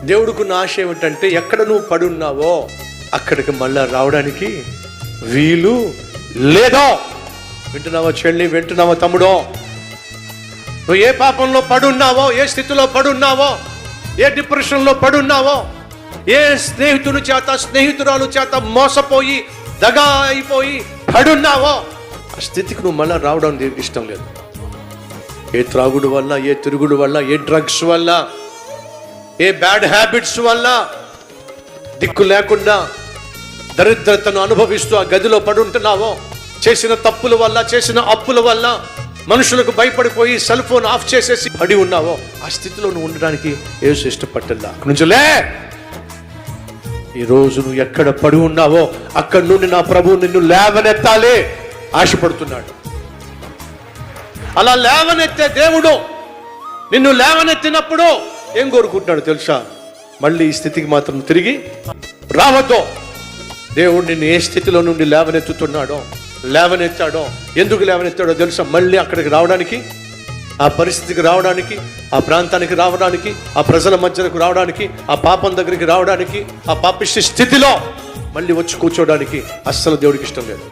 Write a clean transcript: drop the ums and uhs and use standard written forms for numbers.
దేవుడికున్న ఆశ ఏమిటంటే ఎక్కడ నువ్వు పడున్నావో అక్కడికి మళ్ళా రావడానికి వీలు లేదో. వింటున్నావో చెల్లి, వింటున్నావో తమ్ముడో? నువ్వు ఏ పాపంలో పడున్నావో, ఏ స్థితిలో పడున్నావో, ఏ డిప్రెషన్లో పడున్నావో, ఏ స్నేహితుని చేత స్నేహితురాలు చేత మోసపోయి దగా అయిపోయి పడున్నావో, ఆ స్థితికి నువ్వు మళ్ళా రావడం దేవుడికి ఇష్టం లేదు. ఏ త్రాగుడు వల్ల, ఏ తిరుగుడు వల్ల, ఏ డ్రగ్స్ వల్ల, ఏ బ్యాడ్ హ్యాబిట్స్ వల్ల దిక్కు లేకుండా దరిద్రతను అనుభవిస్తూ ఆ గదిలో పడుంటున్నావో, చేసిన తప్పుల వల్ల, చేసిన అప్పుల వల్ల మనుషులకు భయపడిపోయి సెల్ ఫోన్ ఆఫ్ చేసేసి పడి ఉన్నావో, ఆ స్థితిలో నువ్వు ఉండడానికి యేసు ఇష్టపట్టల్లా. అక్కడి నుంచి లే. ఈరోజు నువ్వు ఎక్కడ పడి ఉన్నావో అక్కడి నుండి నా ప్రభువు నిన్ను లేవనెత్తాలి ఆశపడుతున్నాడు. అలా లేవనెత్తే దేవుడు నిన్ను లేవనెత్తినప్పుడు ఏం కోరుకుంటున్నాడు తెలుసా? మళ్ళీ ఈ స్థితికి మాత్రం తిరిగి రావద్దు. దేవుడు నిన్ను ఏ స్థితిలో నుండి లేవనెత్తుతున్నాడో, లేవనెత్తాడో, ఎందుకు లేవనెత్తాడో తెలుసా? మళ్ళీ అక్కడికి రావడానికి, ఆ పరిస్థితికి రావడానికి, ఆ ప్రాంతానికి రావడానికి, ఆ ప్రజల మధ్యకు రావడానికి, ఆ పాపం దగ్గరికి రావడానికి, ఆ పాపిష్టి స్థితిలో మళ్ళీ వచ్చి కూర్చోడానికి అస్సలు దేవుడికి ఇష్టం లేదు.